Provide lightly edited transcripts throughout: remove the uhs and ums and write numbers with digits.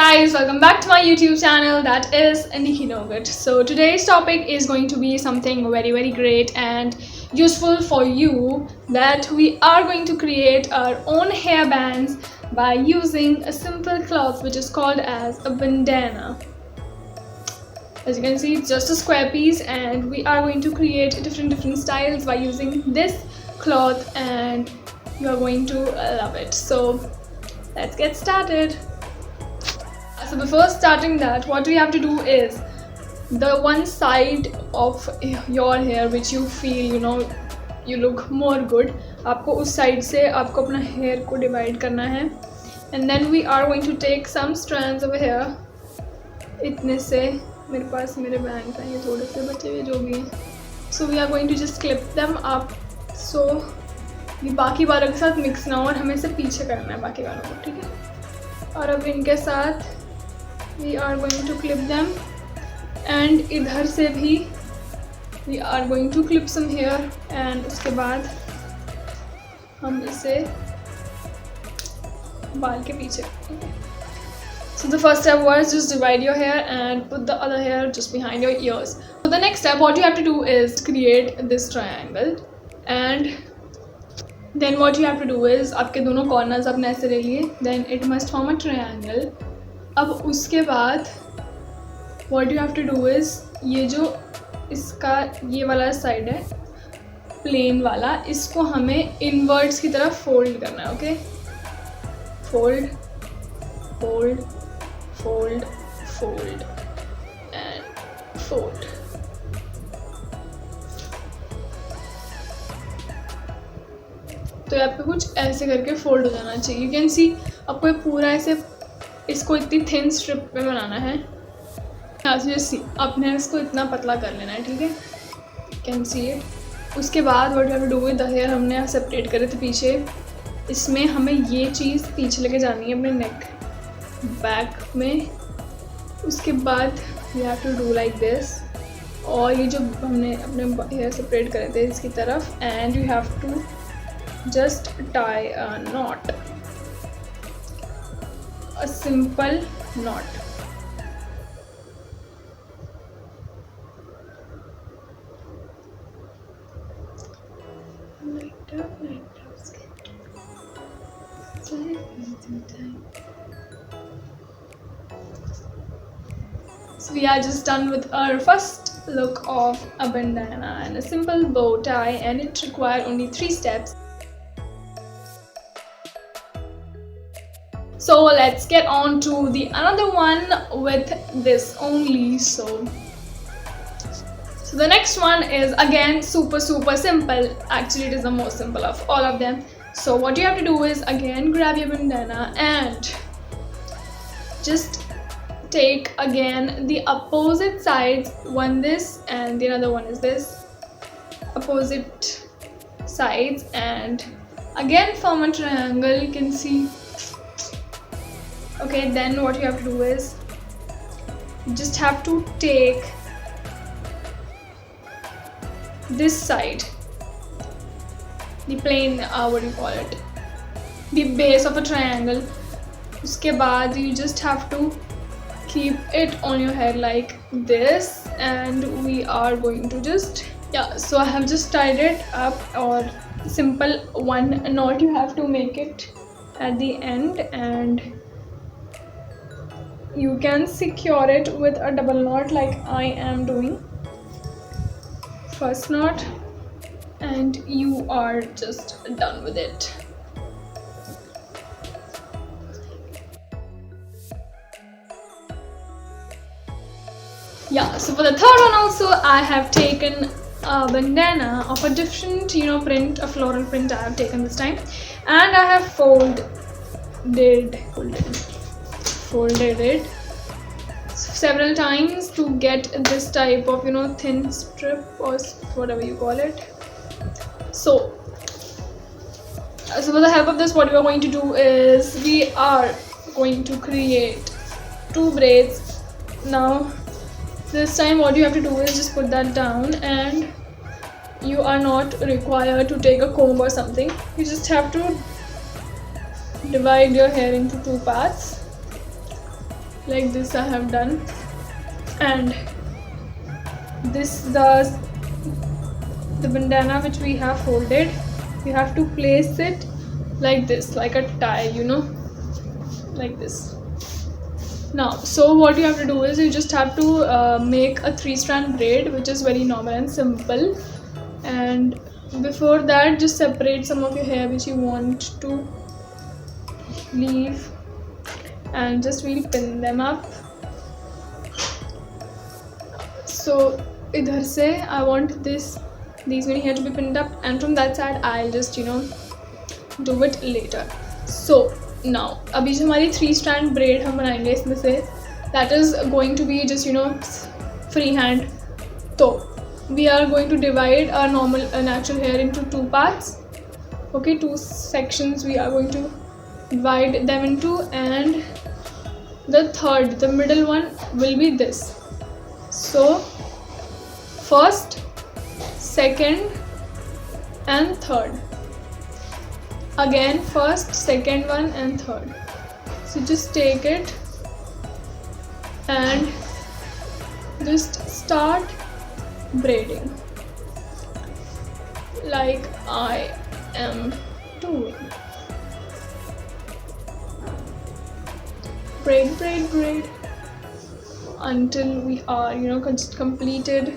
guys, welcome back to my YouTube channel, that is Nikki Nogut. So today's topic is going to be something very great and useful for you, that we are going to create our own hair bands by using a simple cloth which is called as a bandana. As you can see, it's just a square piece and we are going to create different styles by using this cloth, and you are going to love it. So let's get started. So before starting that, what we have to do is, the one side of your hair which you feel you look more good, आपको उस side से आपको अपना hair को divide करना है, and then we are going to take some strands over here. इतने से मेरे पास मेरे bangs हैं, ये थोड़े से बचे हुए जो भी हैं, so we are going to just clip them up, so ये बाकी बालों के साथ mix ना हो और हमें इसे पीछे करना है बाकी बालों को, ठीक है। और अब इनके साथ we are going to clip them, and इधर से भी we are going to clip some hair, and उसके बाद हम इसे बाल के पीछे करेंगे। So the first step was just divide your hair and put the other hair just behind your ears. So the next step, what you have to do is create this triangle, and then what you have to do is, आपके दोनों corners आपने ऐसे ले लिए, then it must form a triangle. अब उसके बाद what you have to do is, ये जो इसका ये वाला साइड है प्लेन वाला, इसको हमें इनवर्ड्स की तरफ फोल्ड करना है, okay. Fold fold fold fold and fold. तो यहाँ पे कुछ ऐसे करके फोल्ड हो जाना चाहिए। यू कैन सी, आपको ये पूरा ऐसे इसको इतनी थिन स्ट्रिप पे बनाना है, यहाँ से जैसे आपने इसको इतना पतला कर लेना है, ठीक है। Can see it. उसके बाद what you have to do with the hair, हमने सेपरेट करे थे पीछे, इसमें हमें ये चीज़ पीछे लेके जानी है अपने नेक बैक में। उसके बाद we have to do like this, और ये जो हमने अपने हेयर सेपरेट करे थे इसकी तरफ, and you have to just tie a knot, a simple knot. So we are just done with our first look of a bandana and a simple bow tie, and it required only 3 steps. So let's get on to the another one with this only. So the next one is again super simple. Actually, it is the most simple of all of them. So what you have to do is, again grab your bandana and just take again the opposite sides, one this and the another one is this, opposite sides, and again form a triangle. You can see. Okay, then what you have to do is, you just have to take this side, the plain, what do you call it, the base of a triangle. उसके बाद you just have to keep it on your head like this, and we are going to just, yeah, so I have just tied it up, or simple one knot you have to make it at the end, and you can secure it with a double knot like I am doing. First knot, and you are just done with it. Yeah, so for the third one also, I have taken a bandana of a different print, a floral print I have taken this time, and I have folded it several times to get this type of thin strip, or whatever you call it. So with the help of this, what we are going to do is, we are going to create 2 braids. Now this time what you have to do is just put that down, and you are not required to take a comb or something. You just have to divide your hair into 2 parts. like this I have done, and this the bandana which we have folded, you have to place it like this, like a tie, you know, like this. Now, so what you have to do is you just have to make a 3-strand braid, which is very normal and simple. And before that, just separate some of your hair which you want to leave, and just we'll pin them up. So idhar se I want these many hair to be pinned up, and from that side I'll just, you know, do it later. So now अभी जो हमारी 3-strand braid हम बनाएंगे इसमें से, that is going to be just, you know, free hand. तो we are going to divide our normal natural hair into 2 parts. Okay, 2 sections we are going to divide them into, and the middle one will be this. So first, second and third. Again, first, second one and third. So just take it and just start braiding like I am doing. Braid, braid, braid until we are, you know, completed.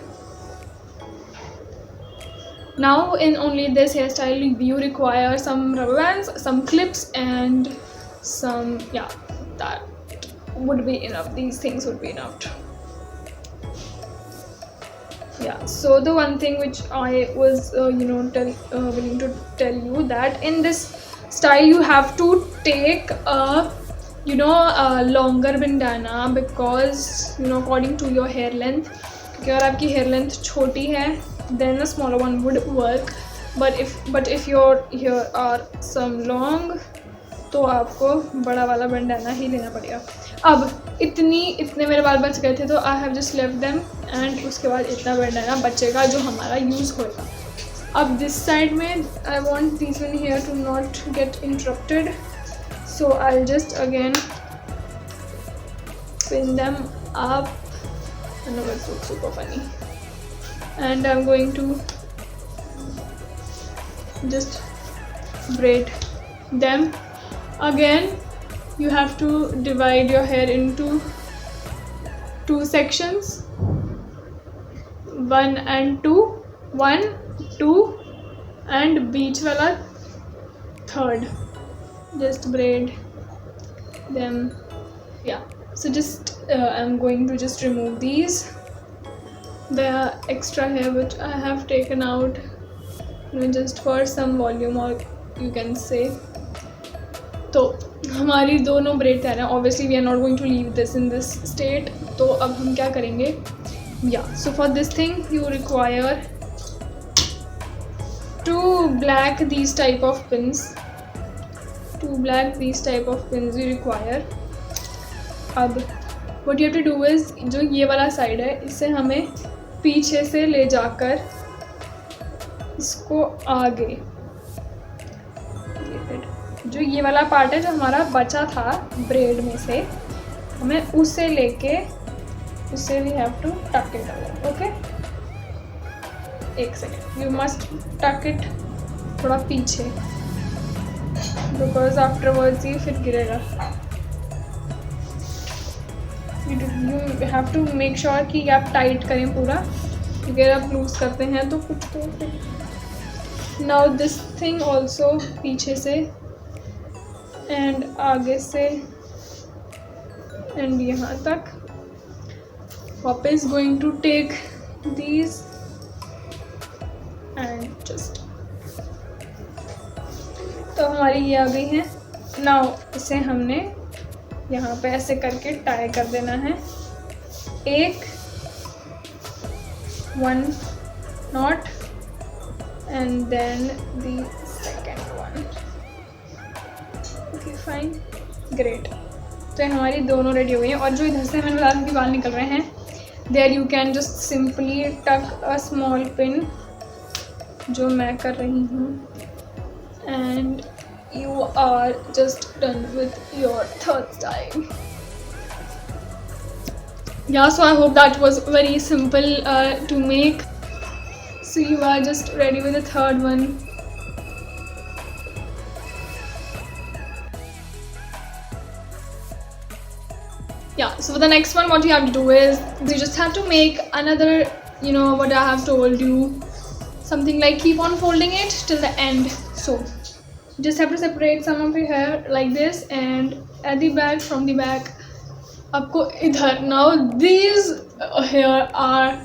Now in only this hairstyle you require some rubber bands, some clips, and some, yeah, that would be enough. These things would be enough. Yeah, so the one thing which I was willing to tell you, that in this style you have to take a longer bandana, because according to your hair length. क्योंकि अगर आपकी hair length छोटी है then a smaller one would work, but if your hair are some long तो आपको बड़ा वाला bandana ही लेना पड़ेगा. अब इतने मेरे बाल बच गए थे तो I have just left them, and उसके बाद इतना bandana बचेगा जो हमारा यूज़ होएगा. अब this side में I want these one here to not get interrupted, so I'll just again pin them up. I know it looks super funny, and I'm going to just braid them. Again, you have to divide your hair into 2 sections, 1 and 2, 1, 2, and beach wala third. Just braid them. Yeah, so just I'm going to just remove the extra hair which I have taken out, just for some volume, or you can say. तो हमारी दोनों bread तैयार हैं. Obviously we are not going to leave this in this state. तो अब हम क्या करेंगे, so for this thing you require to black these type of pins you require. अब what you have to do is, जो ये वाला side है इसे हमें पीछे से ले जाकर इसको आगे, जो ये वाला पार्ट है जो हमारा बचा था ब्रेड में से, हमें उसे लेके उसे we have to tuck it away. Okay, एक second, you must tuck it थोड़ा पीछे, बिकॉज आफ्टरवर्ड्स ये फिर गिरेगा. You have to make sure कि आप टाइट करें पूरा, क्योंकि अगर आप लूज करते हैं तो कुछ तो फिर. नाउ दिस थिंग ऑल्सो पीछे से एंड आगे से एंड यहाँ तक. वापस going to take these and just, तो हमारी ये आ गई हैं. नाउ इसे हमने यहाँ पे ऐसे करके टाई कर देना है. एक 1 knot and then the second one. Okay, fine, great. तो हमारी दोनों रेडी हो गई हैं. और जो इधर से हमें लाल के बाल निकल रहे हैं, there you can just simply tuck a small pin, जो मैं कर रही हूँ, and you are just done with your third style. Yeah, so I hope that was very simple to make. So you are just ready with the third one. Yeah, so for the next one, what you have to do is you just have to make another, what I have told you, something like keep on folding it till the end. So you just have to separate some of your hair like this, and at the back, from the back, आपको इधर. Now these hair are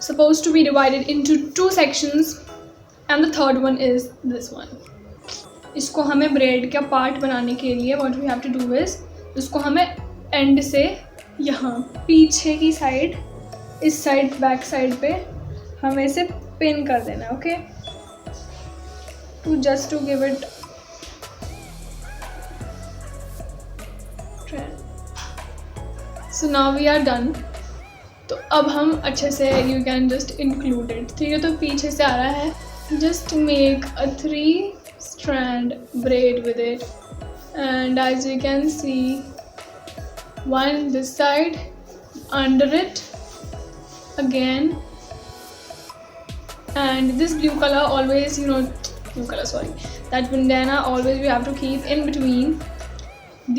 supposed to be divided into two sections, and the third one is this one. इसको हमें bread का part बनाने के लिए what we have to do is इसको हमें एंड से यहाँ पीछे की साइड, इस साइड बैक साइड पे हमें इसे पिन कर देना है. Okay, to just to give it so now we are done. तो अब हम अच्छे से you can just include it. ठीक है, तो पीछे से आ रहा है. Just make a 3 strand braid with it, and as you can see, one this side, under it again, and this blue color always, that bandana always we have to keep in between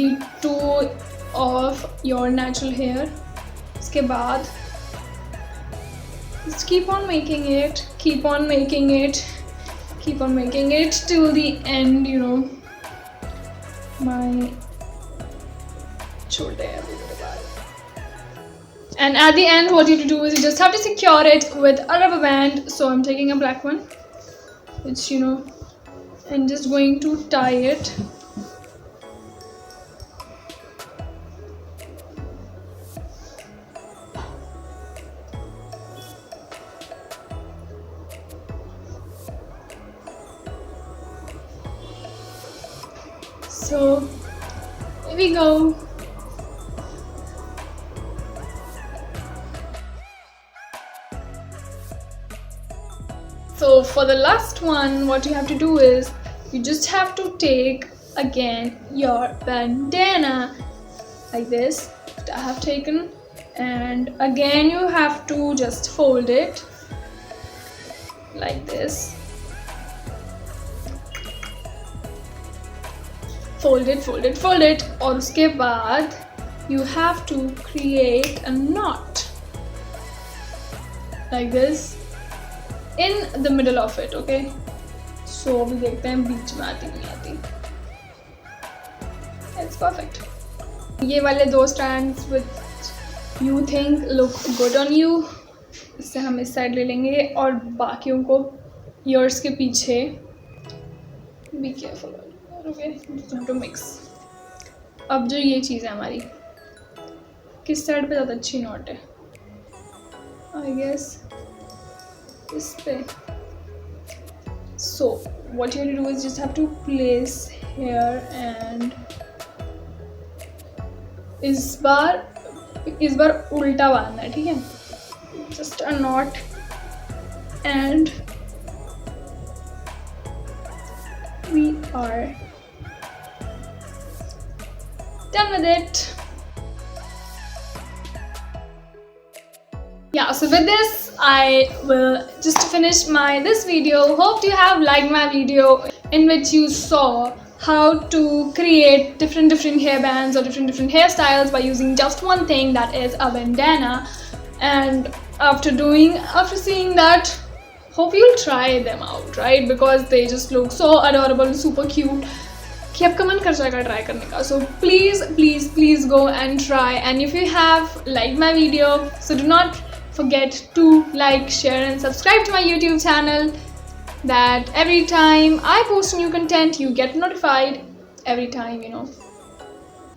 the two of your natural hair. Uske baad just keep on making it till the end, my shoulder. And at the end, what you have to do is you just have to secure it with a rubber band. So I'm taking a black one, which and just going to tie it. So here we go. So for the last one, what you have to do is you just have to take again your bandana like this that I have taken, and again you have to just fold it like this. Fold it, और उसके बाद you have to create a knot like this in the middle of it. Okay, so अभी देखते हैं बीच में आती नहीं आती. It's perfect. ये वाले 2 strands which you think look good on you, इससे हम इस साइड ले लेंगे और बाकियों को ears के पीछे. Be careful. Okay, just have to mix. अब जो ये चीज़ है हमारी, किस साइड पे ज़्यादा अच्छी नॉट है? I guess इस पे. So what you have to do is just have to place here, and इस बार उल्टा बांधना है. ठीक है, just a knot, and we are done with it. Yeah, so with this I will just finish this video. Hope you have liked my video in which you saw how to create different hair bands or different hairstyles by using just one thing, that is a bandana. And after seeing that, hope you'll try them out, right? Because they just look so adorable, super cute कि आपका मन कर जाएगा try करने का. So please go and try. And if you have liked my video, so do not forget to like, share and subscribe to my YouTube channel, that every time I post new content you get notified every time,